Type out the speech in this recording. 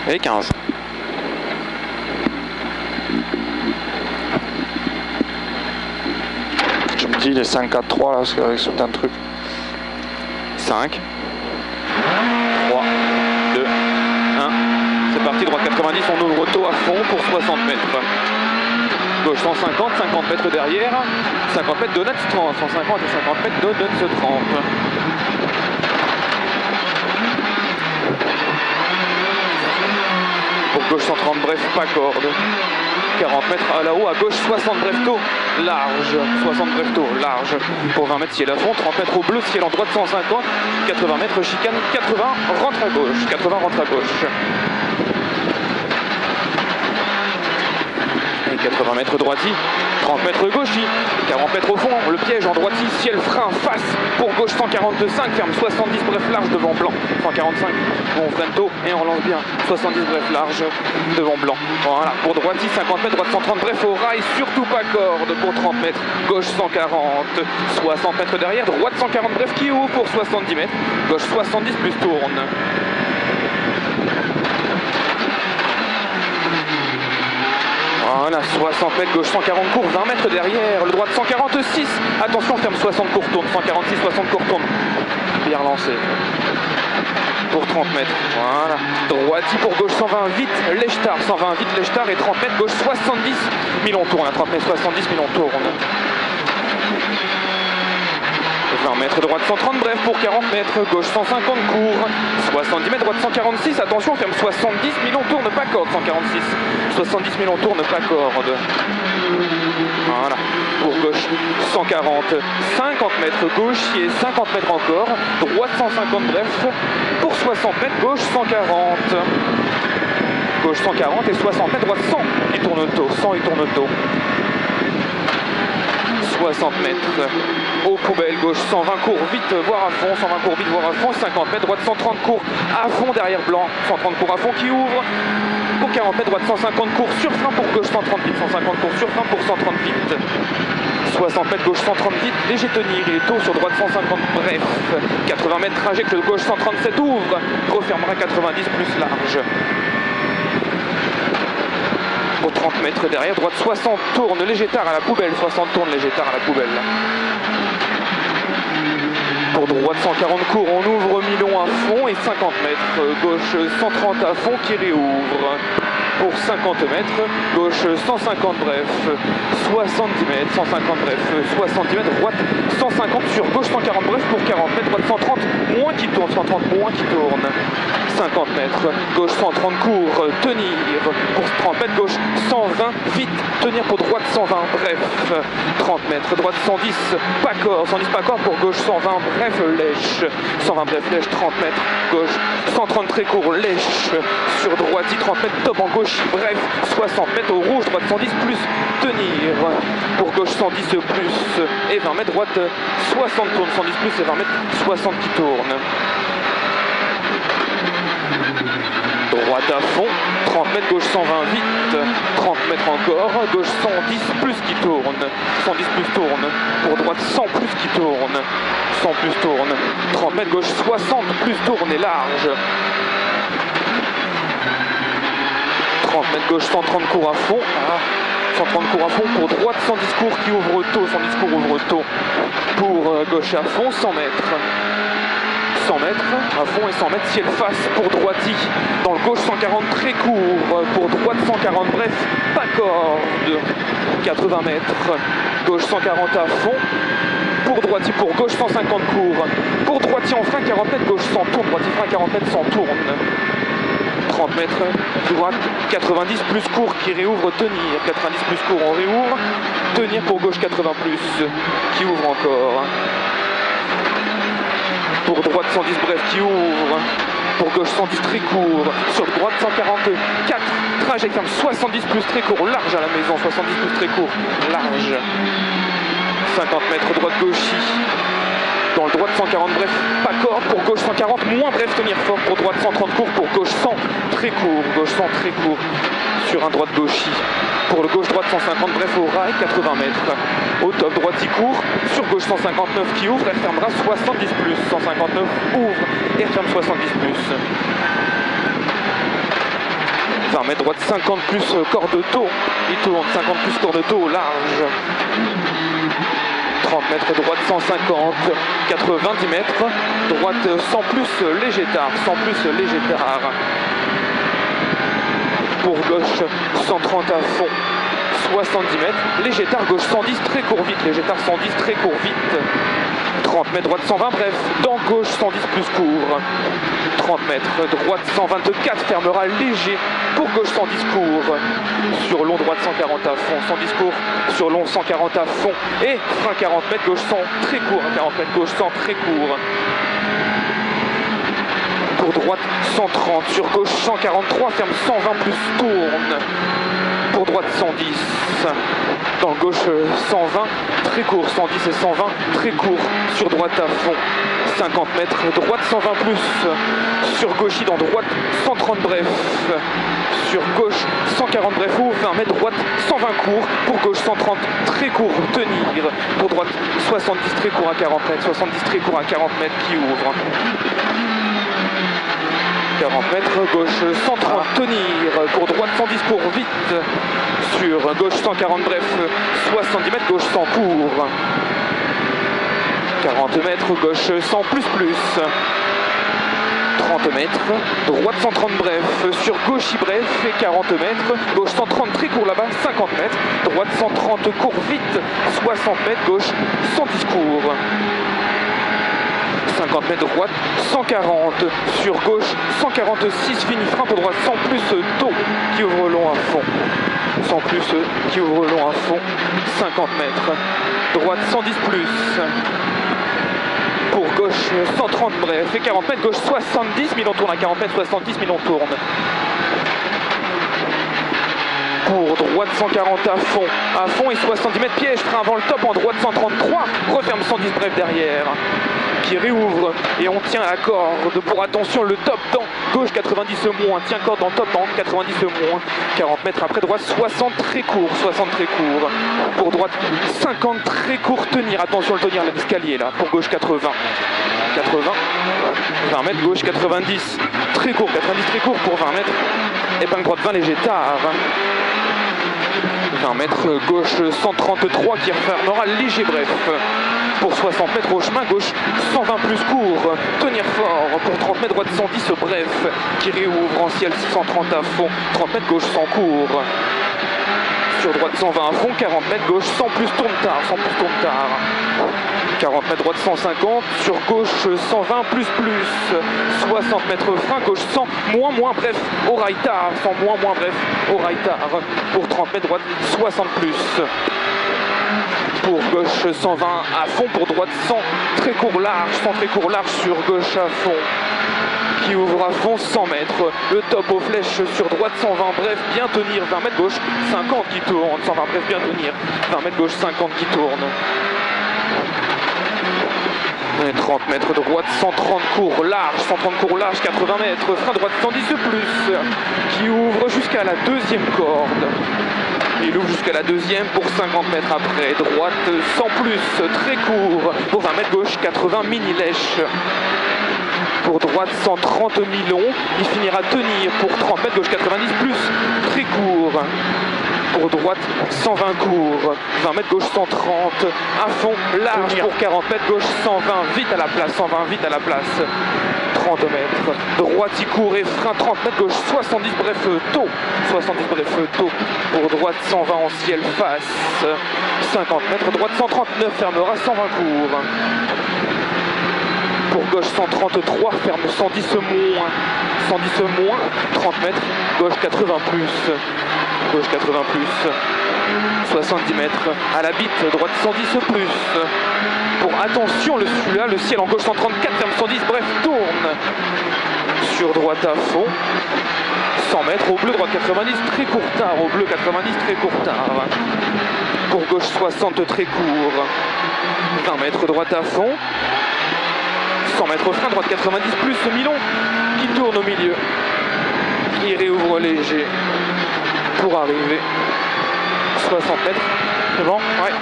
Et 15. Je me dis les 5, 4, 3 là, parce qu'avec certains trucs. 5, 3, 2, 1. C'est parti, droite 90, on ouvre tôt à fond pour 60 mètres. Gauche 150, 50 mètres derrière. 50 mètres donuts 30, 150 et 50 mètres donuts 30. Pour gauche 130 bref, pas corde. 40 mètres à la haut, à gauche 60 bref tôt, large. 60 bref tôt, large. Pour 20 mètres ciel à fond, 30 mètres au bleu, ciel en droite 150. 80 mètres chicane, 80 rentre à gauche. 80 rentre à gauche. Et 80 mètres droiti, 30 mètres gauchi, 40 mètres au fond, le piège en droiti, ciel frein, face, pour gauche 145, ferme 70 bref large devant blanc, 145, on freine tôt et on relance bien, 70 bref large devant blanc, voilà, pour droiti 50 mètres, droite 130 bref au rail, surtout pas corde, pour 30 mètres, gauche 140, 60 mètres derrière, droite 140 bref qui ouvre pour 70 mètres, gauche 70 plus tourne. Voilà, 60 mètres, gauche 140 court, 20 mètres derrière, le droite 146, attention, ferme 60 court tourne, 146, 60 court tourne, bien relancé, pour 30 mètres, voilà, droiti pour gauche 120, vite, l'Echtar, 120, vite, l'Echtar, et 30 mètres, gauche 70, 1000 on tourne, à 30 mètres, 70, 1000 on tourne. 20 mètres, droite 130, bref, pour 40 mètres, gauche 150, court, 70 mètres, droite 146, attention, ferme 70, 1000 on tourne, pas corde, 146, 70 000 on tourne, pas corde. Voilà, pour gauche 140, 50 mètres, gauchier, 50 mètres encore, droite 150, bref, pour 60 mètres, gauche 140. Gauche 140 et 60 mètres, droite 100, il tourne auto, 100, il tourne auto. 60 mètres, aux poubelles, gauche 120 court, vite, voire à fond, 120 court, vite, voire à fond, 50 mètres, droite 130 court, à fond derrière blanc, 130 court à fond qui ouvre, pour 40 mètres, droite 150 court, sur frein pour gauche 130 vite, 150 court, sur frein pour 130 vite, 60 mètres, gauche 130 vite, léger tenir, il est tôt sur droite 150, bref, 80 mètres, trajet que gauche 137 ouvre, refermera 90 plus large. Pour 30 mètres derrière, droite 60 tourne, léger tard à la poubelle, 60 tourne, léger tard à la poubelle. Pour droite 140 court, on ouvre Milon à fond et 50 mètres, gauche 130 à fond qui réouvre. Pour 50 mètres, gauche 150 bref, 70 mètres, 150 bref, 70 mètres, droite 150 sur gauche 140 bref, pour 40 mètres, droite 130, moins qui tourne, 130 moins qui tourne. 50 mètres, gauche 130 court, tenir, pour 30 mètres, gauche 120, vite, tenir pour droite 120, bref, 30 mètres, droite 110, pas corps, 110 pas corps, pour gauche 120, bref, lèche, 120 bref, lèche, 30 mètres, gauche 130 très court, lèche, sur droite 30 mètres, top en gauche, bref, 60 mètres au rouge, droite 110 plus, tenir, pour gauche 110 plus, et 20 mètres, droite 60 tourne, 110 plus, et 20 mètres, 60 qui tourne. Droite à fond, 30 mètres, gauche 120 vite, 30 mètres encore, gauche 110 plus qui tourne, 110 plus tourne, pour droite 100 plus qui tourne, 100 plus tourne, 30 mètres, gauche 60 plus tourne et large. 30 mètres, gauche 130 court à fond, 130 court à fond, pour droite 110 court qui ouvre tôt, 110 court ouvre tôt, pour gauche à fond, 100 mètres. 100 mètres, à fond et 100 mètres, ciel face pour droiti, dans le gauche 140 très court, pour droite 140 bref, pas corde, 80 mètres, gauche 140 à fond, pour droiti, pour gauche 150 court, pour droiti en frein 40 mètres, gauche 100 tourne, droiti frein 40 mètres, 100 tourne, 30 mètres, droite 90 plus court qui réouvre, tenir, 90 plus court on réouvre, tenir pour gauche 80 plus, qui ouvre encore. Pour droite 110 bref qui ouvre, pour gauche 110 très court, sur droite 144, trajet ferme 70 plus très court, large à la maison, 70 plus très court, large, 50 mètres droite gauchis, dans le droite 140 bref, pas corde, pour gauche 140, moins bref tenir fort, pour droite 130 court, pour gauche 100 très court, gauche 100 très court, sur un droite gauchis. Pour le gauche-droite 150, bref au rail, 80 mètres. Au top, droite y court, sur gauche 159 qui ouvre, elle fermera 70 plus. 159 ouvre et elle ferme 70 plus. 20 mètres, droite 50 plus corps de taux. Il tourne 50 plus corps de taux, large. 30 mètres, droite 150, 90 mètres, droite 100 plus léger tard, 100 plus léger tard. Pour gauche 130 à fond, 70 mètres, léger tard, gauche 110, très court vite, léger tard 110, très court vite. 30 mètres, droite 120, bref, dans gauche 110 plus court. 30 mètres, droite 124, fermera léger, pour gauche 110 court. Sur long, droite 140 à fond, 110 court, sur long 140 à fond. Et frein 40 mètres, gauche 100, très court, 40 mètres, gauche 100, très court. Pour droite 130, sur gauche 143, ferme 120 plus tourne. Pour droite 110, dans gauche 120, très court, 110 et 120, très court, sur droite à fond, 50 mètres, droite 120 plus, sur gauche dans droite 130 bref, sur gauche 140 bref ou 20 mètres, droite 120 court, pour gauche 130, très court, tenir, pour droite 70 très court à 40 mètres, 70 très court à 40 mètres qui ouvre. 40 mètres, gauche 130, tenir, pour droite 110 court, vite, sur gauche 140 bref, 70 mètres, gauche 100 court, 40 mètres, gauche 100 plus, 30 mètres, droite 130 bref, sur gauche bref, et 40 mètres, gauche 130 très court là-bas, 50 mètres, droite 130 court, vite, 60 mètres, gauche 110 court. 50 mètres droite, 140 sur gauche, 146 fini frein pour droite, 100 plus taux qui ouvre long à fond, 100 plus qui ouvre long à fond, 50 mètres, droite 110 plus, pour gauche 130 bref, et 40 mètres, gauche 70, 1000 on tourne à 40 mètres, 70, 1000 on tourne. Pour droite 140 à fond et 70 mètres, piège, frein avant le top en droite 133, referme 110 bref derrière, qui réouvre et on tient la corde pour attention le top dans gauche 90 moins, tient corde dans top dans 90 moins, 40 mètres après droite 60 très court, 60 très court, pour droite 50 très court, tenir, attention le tenir l'escalier là, pour gauche 80, 20 mètres, gauche 90, très court, 90 très court pour 20 mètres, épingle droite 20 léger tard. 20 mètres, gauche 133 qui refermera léger bref. Pour 60 mètres au chemin, gauche 120 plus court, tenir fort. Pour 30 mètres, droite 110 bref, qui réouvre en ciel 130 à fond. 30 mètres, gauche 100 court. Sur droite 120 à fond, 40 mètres, gauche 100 plus tourne tard, 100 plus tourne tard. 40 mètres, droite 150, sur gauche 120 plus, 60 mètres frein, gauche 100, moins, bref, au rail tard, 100 moins, bref, au rail tard. Pour 30 mètres, droite 60 plus. Pour gauche 120 à fond, pour droite 100, très court large, 100 très court large sur gauche à fond. Qui ouvre à fond 100 mètres, le top aux flèches sur droite 120 bref, bien tenir, 20 mètres gauche 50 qui tourne, 120 bref, bien tenir, 20 mètres gauche 50 qui tourne. Et 30 mètres droite, 130 court large, 130 court large, 80 mètres, frein droite 110 plus, qui ouvre jusqu'à la deuxième corde. Il ouvre jusqu'à la deuxième pour 50 mètres après, droite 100 plus, très court, pour 20 mètres gauche 80 mini lèche. Pour droite 130 mi-long, il finira tenir pour 30 mètres, gauche 90 plus, très court. Pour droite 120 court, 20 mètres gauche 130, à fond, large pour 40 mètres, gauche 120, vite à la place, 120 vite à la place. 30 mètres, droite il court et frein 30 mètres, gauche 70 bref taux, 70 bref taux. Pour droite 120 en ciel face, 50 mètres, droite 139 fermera 120 court. Pour gauche 133, ferme 110 moins, 110 moins, 30 mètres, gauche 80 plus, gauche 80 plus, 70 mètres, à la bite, droite 110 plus. Pour attention, celui-là, le ciel en gauche 134, ferme 110, bref, tourne. Sur droite à fond, 100 mètres, au bleu, droite 90, très court tard, au bleu 90, très court tard. Pour gauche 60, très court, 20 mètres, droite à fond. 100 mètres frein, droite 90 plus, mi-long qui tourne au milieu, qui réouvre léger pour arriver 60 mètres, c'est bon? Ouais.